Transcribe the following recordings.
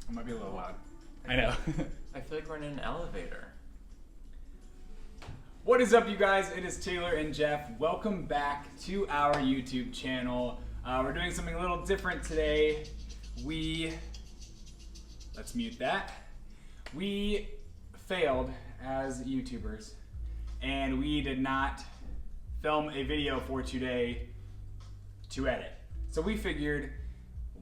It might be a little loud. I know. I feel like we're in an elevator. What is up, you guys? It is Taylor and Jeff. Welcome back to our YouTube channel. We're doing something a little different today. Let's mute that. We failed as YouTubers, and we did not film a video for today to edit. So we figured,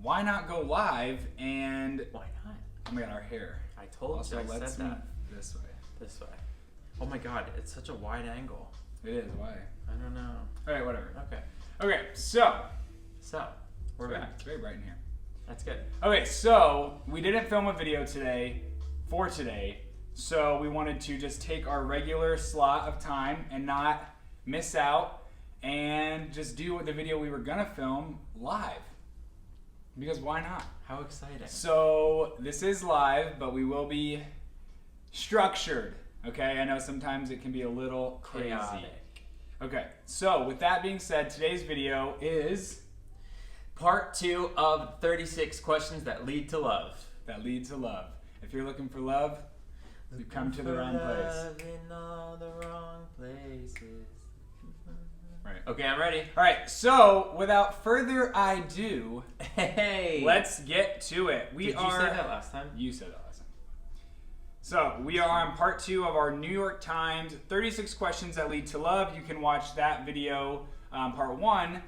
why not go live and... Why not? Oh my god, our hair. I told Also, you, I let's said that. This way. This way. Oh my god, it's such a wide angle. It is, why? I don't know. Alright, whatever. Okay, So, we're back. It's very bright in here. That's good. Okay, so we didn't film a video today, so we wanted to just take our regular slot of time and not miss out and just do the video we were gonna film live. Because why not? How exciting. So this is live, but we will be structured. Okay, I know sometimes it can be a little crazy. Chaotic. Okay, so with that being said, today's video is Part 2 of 36 questions that lead to love. that lead to love. If you're looking for love, you've come to the wrong place. Love in all the wrong places. Right. Okay, I'm ready. All right, so without further ado, Hey! let's get to it. Did you say that last time? You said that last time. So we are on part 2 of our New York Times 36 questions that lead to love. You can watch that video, part 1.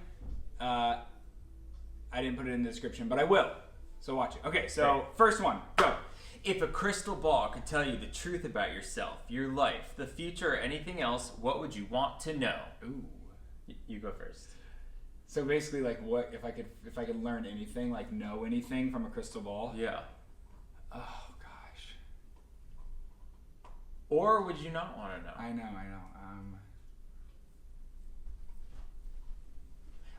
I didn't put it in the description, but I will. So watch it. Okay, so Great. First one, go. If a crystal ball could tell you the truth about yourself, your life, the future, or anything else, what would you want to know? Ooh. You go first. So basically, like, what if I could learn anything, like know anything from a crystal ball? Yeah. Oh gosh. Or would you not want to know? I know.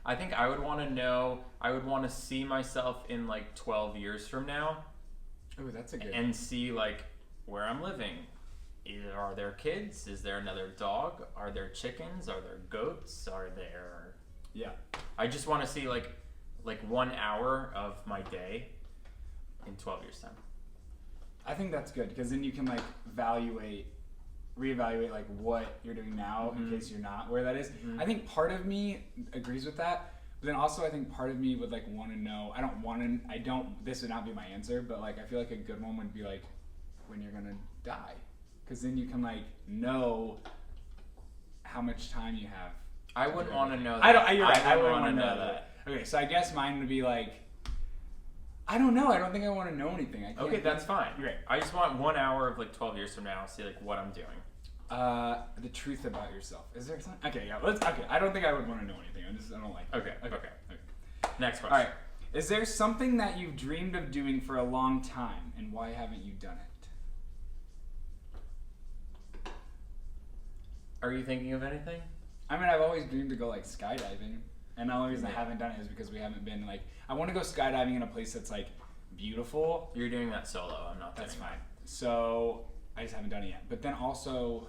I think I would want to know, I would want to see myself in like 12 years from now Oh, that's a good. and see like where I'm living. Are there kids? Is there another dog? Are there chickens? Are there goats? Are there... Yeah. I just want to see like 1 hour of my day in 12 years time. I think that's good because then you can like reevaluate like what you're doing now in case you're not where that is. I think part of me agrees with that, but then also I think part of me would like want to know. This would not be my answer, but like I feel like a good one would be like when you're gonna die, because then you can like know how much time you have. I wouldn't want to know that. You're right. I wouldn't wouldn't want to know that. Okay, so I guess mine would be like, I don't know. I don't think I want to know anything. Okay, that's fine. Great. I just want 1 hour of like 12 years from now, see like what I'm doing. The truth about yourself. Is there something? Okay, yeah. Okay. I don't think I would want to know anything. I don't like. Okay. Next question. All right. Is there something that you've dreamed of doing for a long time, and why haven't you done it? Are you thinking of anything? I mean, I've always dreamed to go like skydiving, and the only reason I haven't done it is because we haven't been like. I want to go skydiving in a place that's like beautiful. You're doing that solo. I'm not. That's doing fine. So I just haven't done it yet. But then also,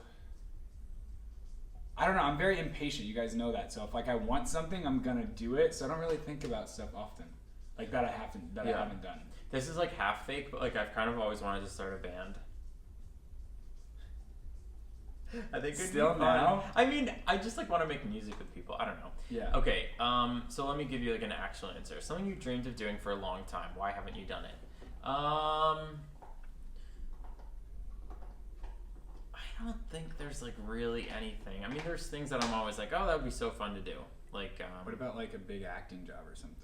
I don't know. I'm very impatient. You guys know that. So if like I want something, I'm gonna do it. So I don't really think about stuff often, like that I haven't done. This is like half fake, but like I've kind of always wanted to start a band. I think it'd Still be fun. now? I mean, I just like want to make music with people. I don't know. Yeah. Okay. So let me give you like an actual answer. Something you dreamed of doing for a long time. Why haven't you done it? I don't think there's like really anything. I mean, there's things that I'm always like, oh, that would be so fun to do. Like, What about like a big acting job or something?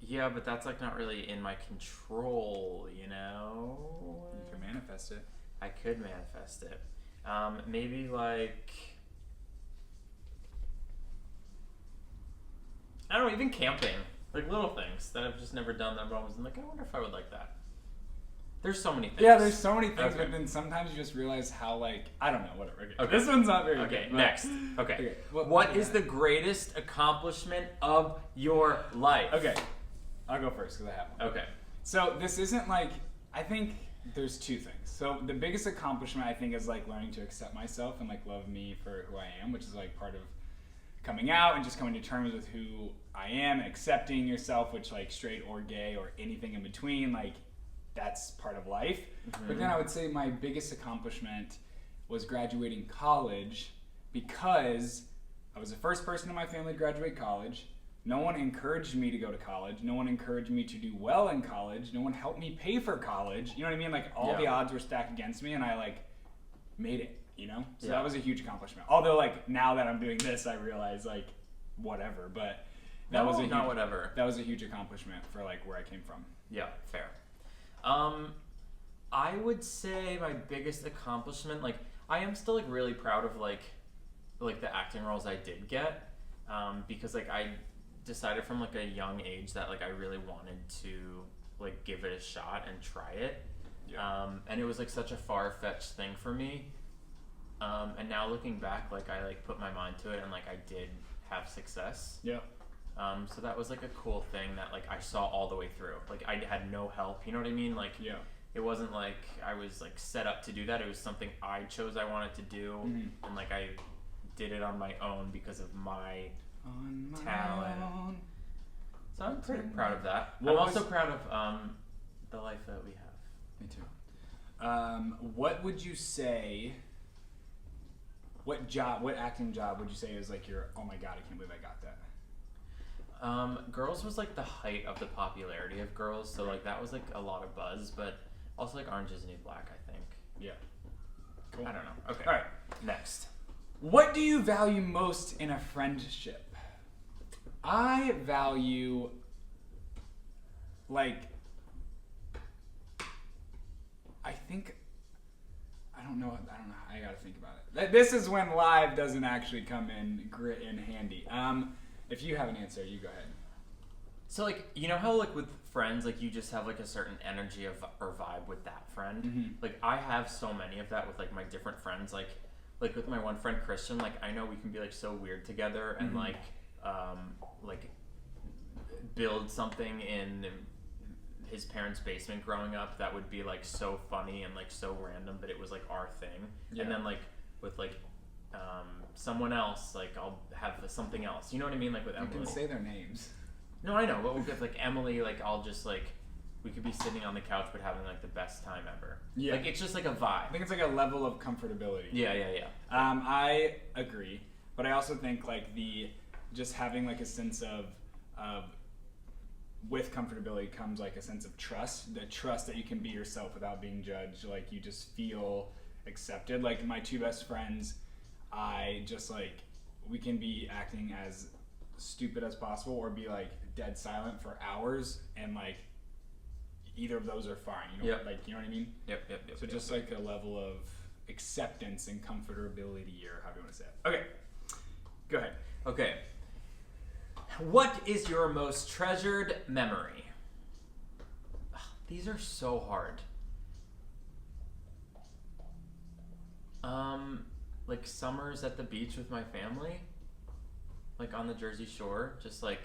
yeah, but that's like not really in my control, you know? You can manifest it. I could manifest it. Maybe like, I don't know, even camping. Like little things that I've just never done that I've always been like, I wonder if I would like that. There's so many things. Yeah, there's so many things, Okay. but then sometimes you just realize how like I don't know, whatever. Okay. Okay. This one's not very Okay, good. but- next. Okay. Okay, What is the greatest accomplishment of your life? Okay, I'll go first because I have one. Okay. So this isn't like, I think there's two things. So the biggest accomplishment I think is like learning to accept myself and like love me for who I am, which is like part of coming out and just coming to terms with who I am and accepting yourself, which like straight or gay or anything in between, like that's part of life. Mm-hmm. But then I would say my biggest accomplishment was graduating college, because I was the first person in my family to graduate college. No one encouraged me to go to college. No one encouraged me to do well in college. No one helped me pay for college. You know what I mean? Like, all the odds were stacked against me, and I like made it, you know? So that was a huge accomplishment. Although, like, now that I'm doing this, I realize, like, whatever. But that was a huge, whatever. That was a huge accomplishment for, like, where I came from. Yeah, fair. I would say my biggest accomplishment, like, I am still, like, really proud of, like the acting roles I did get, because, like, I decided from, like, a young age that, like, I really wanted to, like, give it a shot and try it. And it was, like, such a far-fetched thing for me. And now looking back, like, I, like, put my mind to it, and, like, I did have success. Yeah. So that was, like, a cool thing that, like, I saw all the way through. Like, I had no help, you know what I mean? Like, it wasn't like I was, like, set up to do that. It was something I chose I wanted to do, and, like, I did it on my own because of my talent. Own. So I'm pretty proud of that. I'm also proud of the life that we have. Me too. What would you say? What acting job would you say is like your, oh my god, I can't believe I got that? Girls was like the height of the popularity of Girls, so like that was like a lot of buzz, but also like Orange Is the New Black, I think. Yeah. Cool. I don't know. Okay. All right. Next. What do you value most in a friendship? I value, like, I don't know. I gotta think about it. This is when live doesn't actually come in handy. If you have an answer, you go ahead. So, like, you know how, like, with friends, like, you just have, like, a certain energy or vibe with that friend? Mm-hmm. Like, I have so many of that with, like, my different friends. Like with my one friend, Christian, like, I know we can be, like, so weird together and, like, build something in his parents' basement growing up that would be, like, so funny and, like, so random, but it was, like, our thing. Yeah. And then, like, with, like, someone else, like, I'll have something else. You know what I mean? Like, with Emily. You can say their names. No, I know, but with, like, Emily, like, I'll just, like, we could be sitting on the couch but having, like, the best time ever. Yeah. Like, it's just, like, a vibe. I think it's, like, a level of comfortability. Yeah. I agree, but I also think, like, just having, like, a sense of with comfortability comes, like, a sense of trust. The trust that you can be yourself without being judged. Like, you just feel accepted. Like, my two best friends, I just, like, we can be acting as stupid as possible or be, like, dead silent for hours, and, like, either of those are fine. You know, like, you know what I mean? Yep. So just like a level of acceptance and comfortability, or however you want to say it. Okay, go ahead. Okay. What is your most treasured memory? These are so hard. Like summers at the beach with my family, like on the Jersey Shore, just like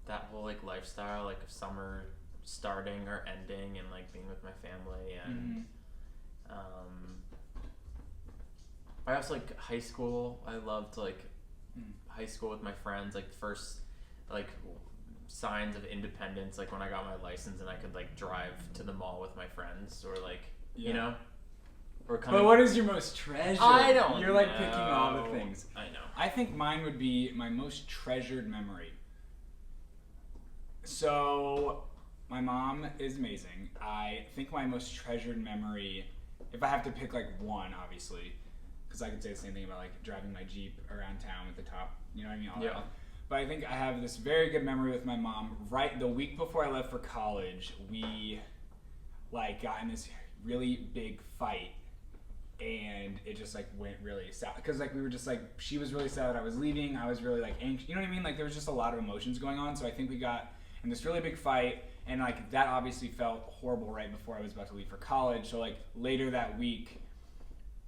that whole like lifestyle, like of summer starting or ending, and like being with my family, and I also like high school. I loved like high school with my friends, like first like signs of independence, like when I got my license and I could like drive to the mall with my friends, or like you know. But what is your most treasured? I don't know. You're like picking all the things. I know. I think mine would be my most treasured memory. So, my mom is amazing. I think my most treasured memory, if I have to pick like one, obviously, because I could say the same thing about like driving my Jeep around town with the top, you know what I mean? All that. But I think I have this very good memory with my mom. Right the week before I left for college, we like got in this really big fight. And it just like went really south, because like we were just like, she was really sad that I was leaving, I was really like anxious, you know what I mean? Like there was just a lot of emotions going on, so I think we got in this really big fight, and like that obviously felt horrible right before I was about to leave for college. So like later that week,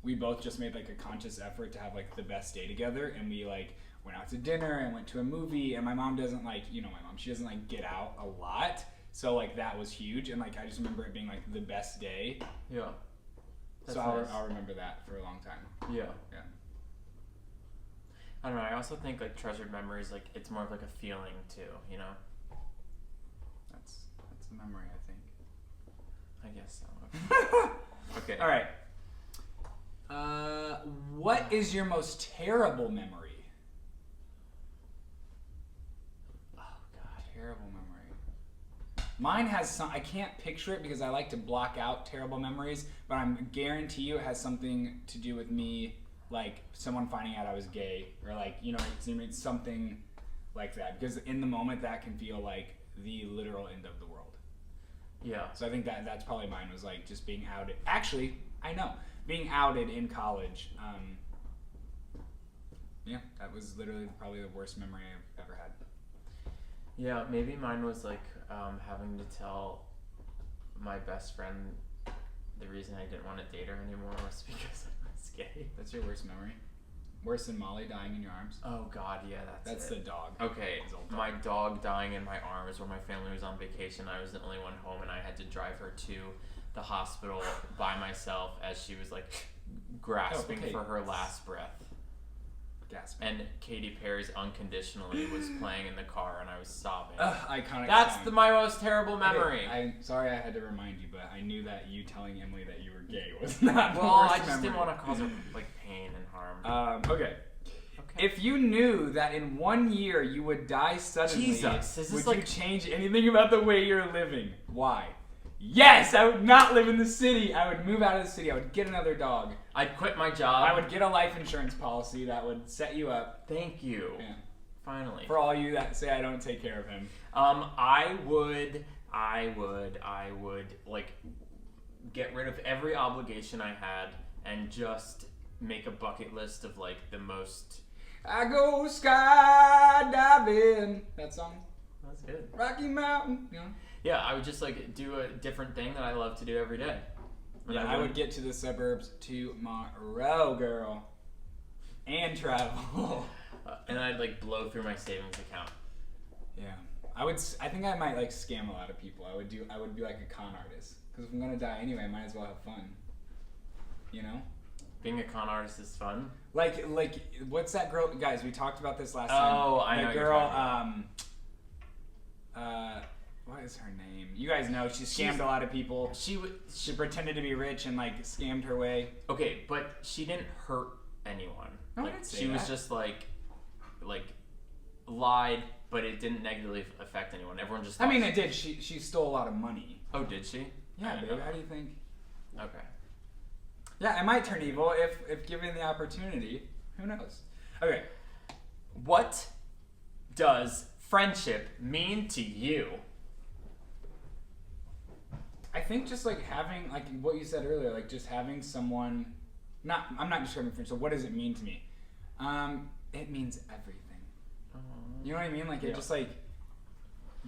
we both just made like a conscious effort to have like the best day together, and we like went out to dinner and went to a movie. And my mom doesn't like, you know, my mom, she doesn't like get out a lot, so like that was huge, and like I just remember it being like the best day. Yeah. That's so I'll remember that for a long time. Yeah. Yeah. I don't know. I also think like treasured memories, like it's more of like a feeling too. You know. That's the memory, I think. I guess so. Okay. All right. What is your most terrible memory? Oh God. Terrible memory. Mine has some. I can't picture it because I like to block out terrible memories, but I'm guarantee you it has something to do with me, like someone finding out I was gay, or like it's something like that. Because in the moment, that can feel like the literal end of the world. Yeah. So I think that's probably mine, was like just being outed. Actually, I know, being outed in college. Yeah, that was literally probably the worst memory I've ever had. Yeah, maybe mine was like having to tell my best friend the reason I didn't want to date her anymore was because I was gay. That's your worst memory? Worse than Molly dying in your arms? Oh God, yeah, that's the it. dog. Okay, His old dog. my dog dying in my arms when my family was on vacation. I was the only one home, and I had to drive her to the hospital by myself as she was like grasping for her last breath. Gasping. And Katy Perry's Unconditionally was playing in the car, and I was sobbing. Iconic That's song. my most terrible memory. Okay, I'm sorry I had to remind you, but I knew that you telling Emily that you were gay was not the Well, worst I just memory. didn't want to cause her like pain and harm. Okay. If you knew that in 1 year you would die suddenly, Jesus, is this would you like- change anything about the way you're living? Why? Yes, I would not live in the city. I would move out of the city. I would get another dog. I'd quit my job. I would get a life insurance policy that would set you up. Thank you. Yeah. Finally. For all you that say I don't take care of him. I would like get rid of every obligation I had and just make a bucket list of like the most. I go skydiving. That song. That's good. Rocky Mountain. You know? Yeah, I would just like do a different thing that I love to do every day. And Yeah, I would get to the suburbs tomorrow, girl, and travel. and I'd like blow through my savings account. Yeah, I think I might like scam a lot of people. I would be like a con artist, because if I'm gonna die anyway, I might as well have fun. You know? Being a con artist is fun. Like what's that girl? Guys, we talked about this last time. Oh, I know. That what you're girl. talking about. What is her name? You guys know she scammed a lot of people. She pretended to be rich and like scammed her way. Okay, but she didn't hurt anyone. No, I like, didn't say she was that. just like lied, but it didn't negatively affect anyone. Everyone just. I mean, it did. She stole a lot of money. Oh, did she? Yeah, babe. How do you think? Okay. Yeah, I might turn evil if given the opportunity. Who knows? Okay. What does friendship mean to you? I think just like having, like what you said earlier, like just having someone. I'm not describing friendship. So what does it mean to me? It means everything. You know what I mean? Like it Yeah. just like.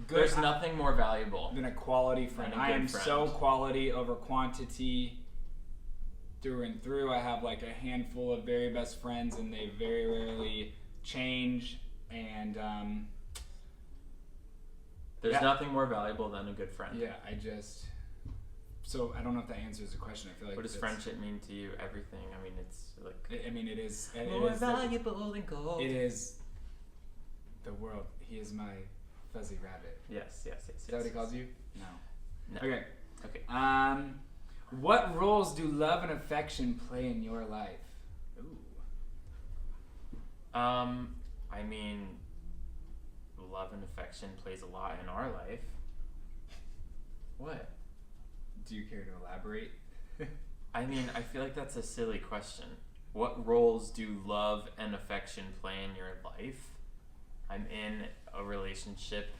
Good. There's nothing more valuable Than a quality friend. Than a I good am friend. so quality over quantity. Through and through, I have like a handful of very best friends, and they very rarely change. And There's yeah. nothing more valuable than a good friend. Yeah, So I don't know if that answers the question. I feel like. What does friendship mean to you? Everything. I mean, it's like. I mean, it is. More valuable than gold. It is. The world. He is my fuzzy rabbit. Yes. Is that what he calls you? No. No. Okay. Okay. What roles do love and affection play in your life? Ooh. I mean, love and affection plays a lot in our life. What? Do you care to elaborate? I mean, I feel like that's a silly question. What roles do love and affection play in your life? I'm in a relationship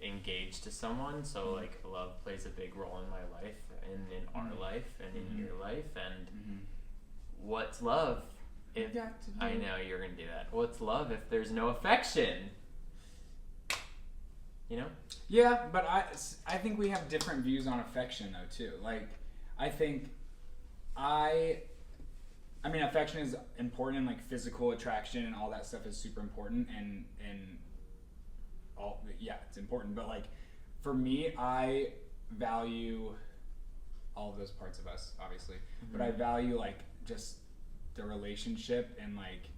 engaged to someone, so like love plays a big role in my life and in our life and in your life. And what's love if I know you're gonna do that? What's love if there's no affection? You know? Yeah, but I think we have different views on affection though too. Like, I think I mean affection is important, and like physical attraction and all that stuff is super important, and all, yeah, it's important. But like for me, I value all of those parts of us, obviously, but I value like just the relationship and like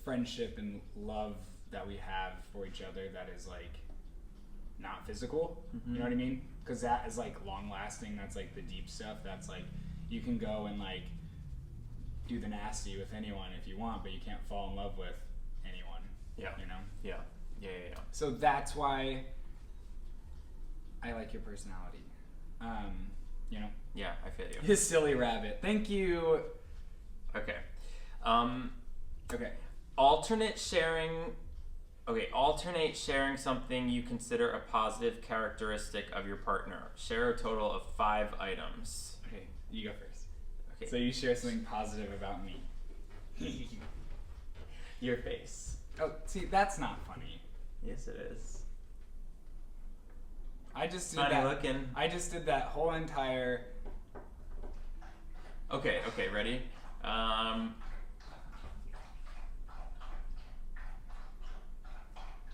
friendship and love that we have for each other. That is like not physical. You know what I mean? Because that is like long lasting. That's like the deep stuff. That's like you can go and like do the nasty with anyone if you want, but you can't fall in love with anyone. Yeah. You know? Yeah. So that's why I like your personality. You know? Yeah, I feel you. His silly rabbit. Thank you. Okay. Okay. Alternate sharing something you consider a positive characteristic of your partner. Share a total of 5 items. Okay, you go first. Okay. So you share something positive about me. Your face. Oh, see, that's not funny. Yes, it is. I just did Funny that. looking. I just did that whole entire. Okay, ready?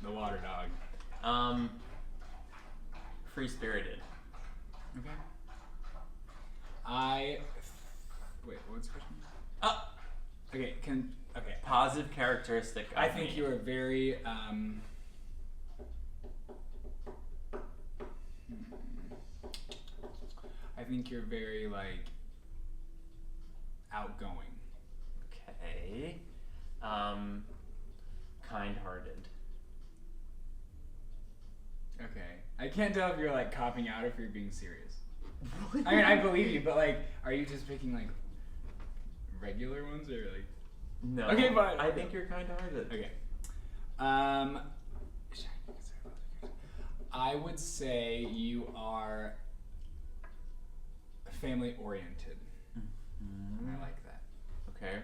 The water dog. Free-spirited. Okay. Wait, what's the question? Okay, okay. Positive characteristic of I think me. you are very, I think you're very, like, outgoing. Okay. Kind-hearted. Okay. I can't tell if you're, like, copping out or if you're being serious. I mean, I believe you, but, like, are you just picking, like, regular ones or, like... No. Okay, fine. I think you're kind-hearted. Okay. I would say you are family oriented. Mm-hmm. I like that. Okay.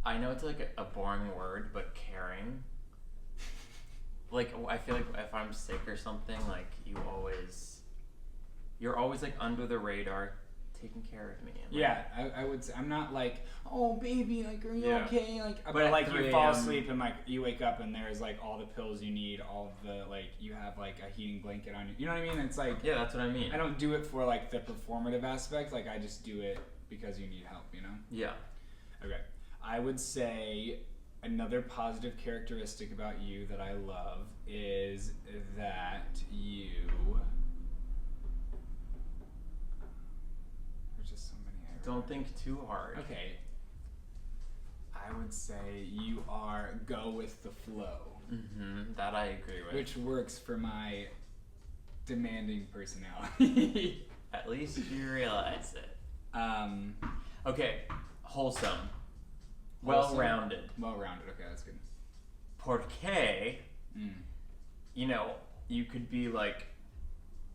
I know it's like a boring word, but caring. Like, I feel like if I'm sick or something, like you're always like under the radar, taking care of me. And, like, Yeah, I would say I'm not like, oh baby, like are you Yeah. okay? Like, But but at like 3 you fall a.m. asleep and like you wake up and there's like all the pills you need, all of the like you have like a heating blanket on you. You know what I mean? It's like Yeah, that's what I mean. I don't do it for like the performative aspect. Like I just do it because you need help. You know? Yeah. Okay. I would say another positive characteristic about you that I love is that you. There's just so many. Don't think too hard. Okay. I would say you are go with the flow, Mm-hmm. That I agree with. which works for my demanding personality. At least you realize it. um, Okay. Wholesome. Wholesome? Well-rounded. Well-rounded. Okay, that's good. Porque, Mm. you know, you could be like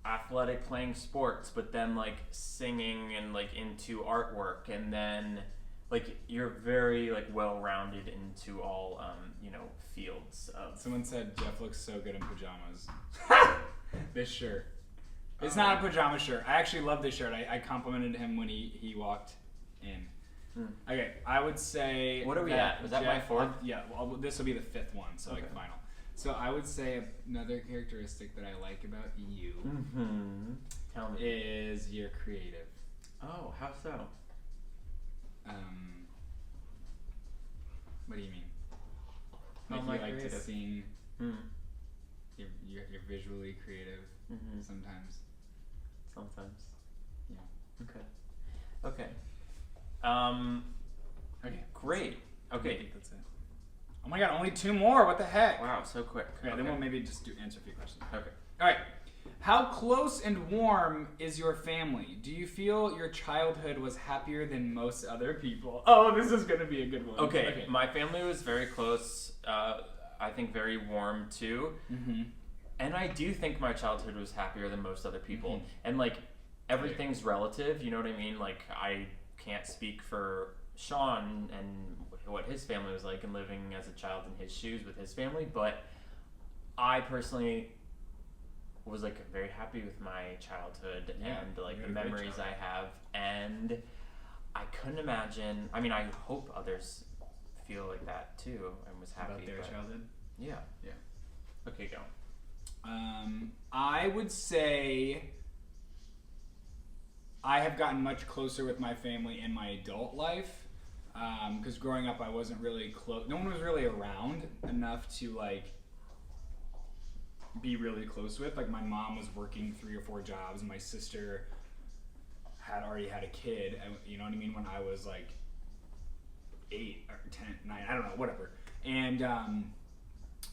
athletic playing sports, but then like singing and like into artwork, and then like you're very like well-rounded into all you know, fields of. Someone said Jeff looks so good in pajamas. This shirt. It's not a pajama shirt. I actually love this shirt. I complimented him when he walked in. Okay, I would say. What are we that at? Was that my Jeff- fourth? Yeah, well, this will be the 5th one, so Okay. like final. So I would say another characteristic that I like about you Mm-hmm. Tell me. is you're creative. Oh, how so? What do you mean? How Like am I you like to creative? sing. Mm. You're visually creative Mm-hmm. sometimes. Sometimes. Yeah. Okay. Okay. Great. I Okay. think that's it. Oh my god, only 2 more. What the heck? Wow, so quick. Okay, then we'll maybe just answer a few questions. Okay. All right. How close and warm is your family? Do you feel your childhood was happier than most other people? Oh, this is going to be a good one. Okay. My family was very close. I think very warm too. Mm-hmm. And I do think my childhood was happier than most other people. Mhm. And like everything's relative, you know what I mean? Like I can't speak for Sean and what his family was like and living as a child in his shoes with his family, but I personally was like very happy with my childhood Yeah, and like you the had a great memories I childhood. have, and I couldn't imagine. I mean, I hope others feel like that too and was happy. About their but childhood? yeah. Yeah. Okay, go. I would say I have gotten much closer with my family in my adult life. Because growing up, I wasn't really close. No one was really around enough to like be really close with. Like my mom was working 3 or 4 jobs, and my sister had already had a kid. You know what I mean? When I was like 8 or 10, 9, I don't know, whatever. And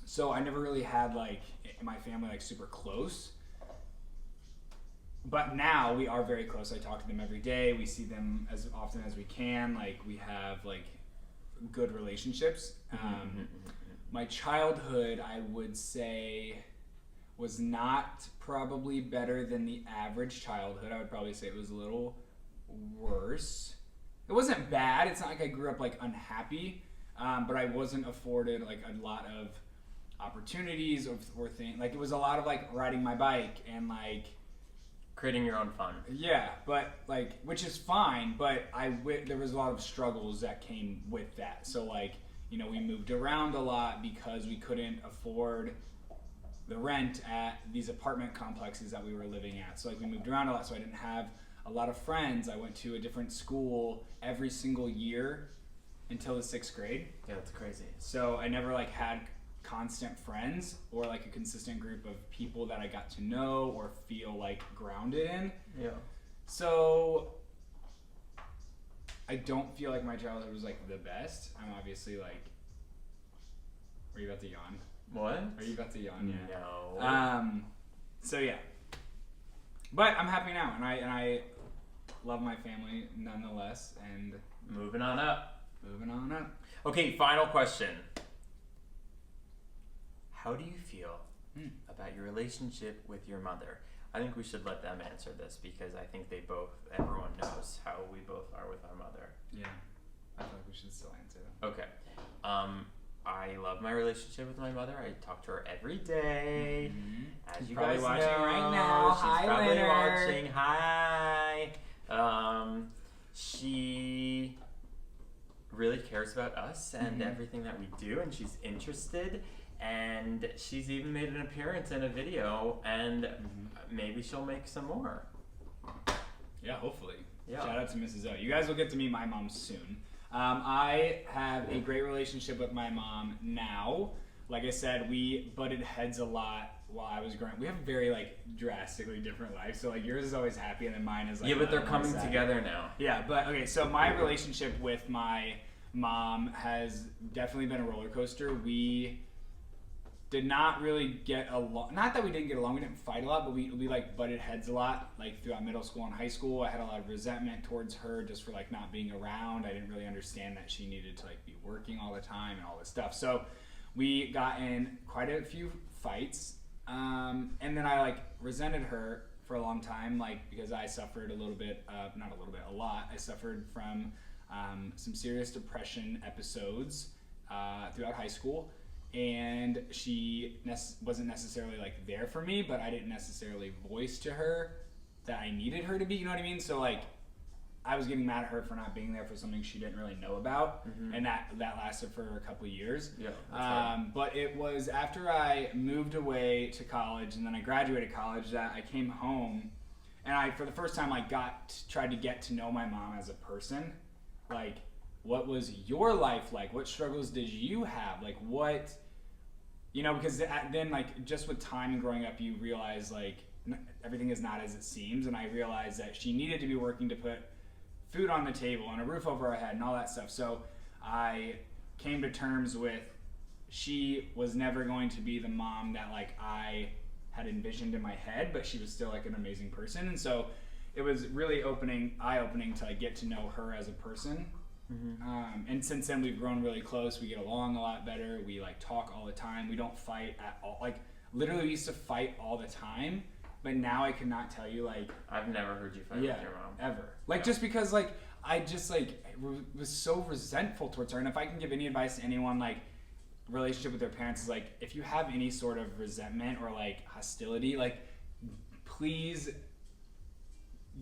so I never really had like my family like super close. But now we are very close. I talk to them every day. We see them as often as we can. Like we have like good relationships. My childhood, I would say, was not probably better than the average childhood. I would probably say it was a little worse. It wasn't bad. It's not like I grew up like unhappy, but I wasn't afforded like a lot of opportunities or things. Like it was a lot of like riding my bike and like creating your own fun. Yeah, but like, which is fine, but there was a lot of struggles that came with that. So like, you know, we moved around a lot because we couldn't afford the rent at these apartment complexes that we were living at. So like we moved around a lot, so I didn't have a lot of friends. I went to a different school every single year until the 6th grade. Yeah, that's crazy. So I never like had constant friends or like a consistent group of people that I got to know or feel like grounded in. Yeah. So I don't feel like my childhood was like the best. I'm obviously like, are you about to yawn? What? Are you about to yawn? Yeah. No. So yeah. But I'm happy now, and I love my family nonetheless, and Moving on up. Okay, final question. How do you feel about your relationship with your mother? I think we should let them answer this because I think everyone knows how we both are with our mother. Yeah, I feel like we should still answer them. Okay. I love my relationship with my mother. I talk to her every day. As She's you probably guys watching know, right now. she's Hi, probably Leonard. watching. Hi. She really cares about us and everything that we do, and she's interested. And she's even made an appearance in a video, and maybe she'll make some more. Yeah, hopefully. Yeah. Shout out to Mrs. O. You guys will get to meet my mom soon. I have a great relationship with my mom now. Like I said, we butted heads a lot while I was growing up. We have very like drastically different lives. So like yours is always happy and then mine is like Yeah, but they're coming sad. together now. Yeah, but okay, so my relationship with my mom has definitely been a roller coaster. We did not really get along. Not that we didn't get along, we didn't fight a lot, but we like butted heads a lot, like throughout middle school and high school. I had a lot of resentment towards her just for like not being around. I didn't really understand that she needed to like be working all the time and all this stuff. So we got in quite a few fights. And then I like resented her for a long time, like because I suffered a lot. I suffered from some serious depression episodes throughout high school. And she wasn't necessarily like there for me, but I didn't necessarily voice to her that I needed her to be, you know what I mean? So like I was getting mad at her for not being there for something she didn't really know about, and that lasted for a couple of years. Yeah. But it was after I moved away to college and then I graduated college that I came home, and I for the first time like tried to get to know my mom as a person. Like, what was your life like? What struggles did you have? Like, what, you know, because then, like, just with time and growing up, you realize, like, everything is not as it seems. And I realized that she needed to be working to put food on the table and a roof over our head and all that stuff. So I came to terms with she was never going to be the mom that, like, I had envisioned in my head, but she was still, like, an amazing person. And so it was really eye-opening to, like, get to know her as a person. And since then we've grown really close. We get along a lot better. We like talk all the time. We don't fight at all. Like literally we used to fight all the time, but now I cannot tell you like I've never heard you fight with your mom. Ever. Like just because like I just like was so resentful towards her. And if I can give any advice to anyone, like relationship with their parents is like if you have any sort of resentment or like hostility, like please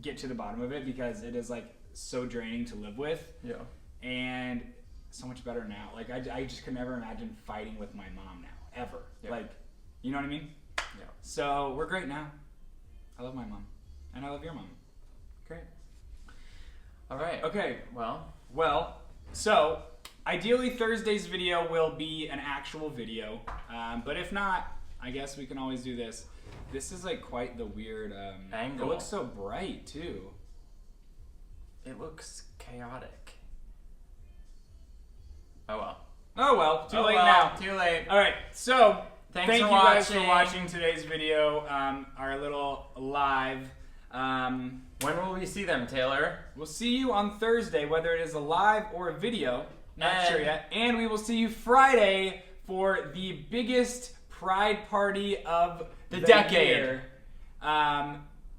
get to the bottom of it, because it is like so draining to live with. Yeah. And so much better now. Like I just could never imagine fighting with my mom now, ever. Yeah. Like, you know what I mean? Yeah. So we're great now. I love my mom, and I love your mom. Great. All right. Okay. Well, So, ideally Thursday's video will be an actual video, but if not, I guess we can always do this. This is like quite the weird angle. It looks so bright too. It looks chaotic. Oh well. Oh well, too late well, now. Too late. All right, so Thanks thank for you guys for watching. watching today's video, our little live. When will we see them, Taylor? We'll see you on Thursday, whether it is a live or a video. Not sure yet. And we will see you Friday for the biggest Pride party of The decade. year.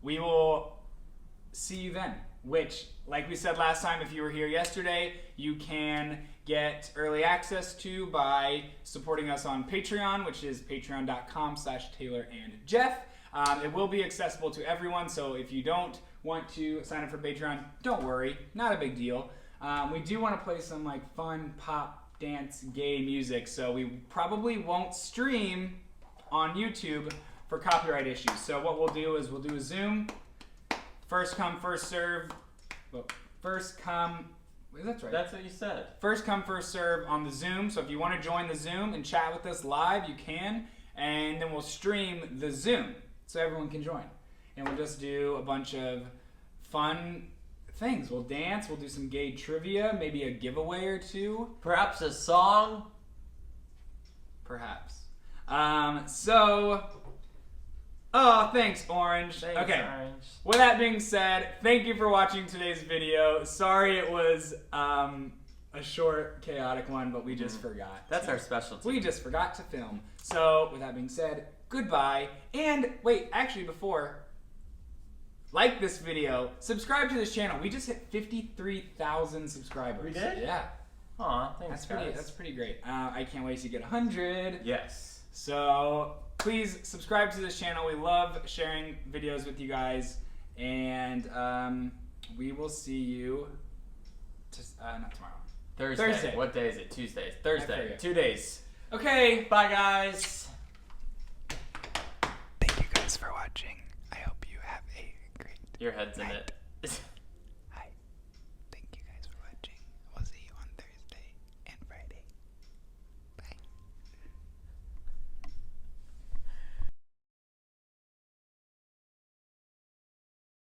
We will see you then. Which, like we said last time, if you were here yesterday, you can get early access to by supporting us on Patreon, which is patreon.com/TaylorandJeff. It will be accessible to everyone, so if you don't want to sign up for Patreon, don't worry, not a big deal. We do want to play some like fun pop, dance, gay music, so we probably won't stream on YouTube for copyright issues. So what we'll do is we'll do a Zoom, first come, first serve. Well, first come, that's right. That's what you said. First come, first serve on the Zoom. So if you want to join the Zoom and chat with us live, you can. And then we'll stream the Zoom so everyone can join. And we'll just do a bunch of fun things. We'll dance, we'll do some gay trivia, maybe a giveaway or two. Perhaps a song. Perhaps. Thanks, Orange. Thanks, okay. Orange. With that being said, thank you for watching today's video. Sorry it was a short, chaotic one, but we just forgot. That's our specialty. We just forgot to film. So, with that being said, goodbye. And wait, actually, before, like this video, subscribe to this channel. We just hit 53,000 subscribers. We did? Yeah. Aw, thanks, guys. That's pretty great. I can't wait to get 100. Yes. So please subscribe to this channel. We love sharing videos with you guys, and we will see you. Not tomorrow. Thursday. What day is it? Tuesday. Thursday. 2 days. Okay. Bye, guys. Thank you guys for watching. I hope you have a great. Your head's night. in it.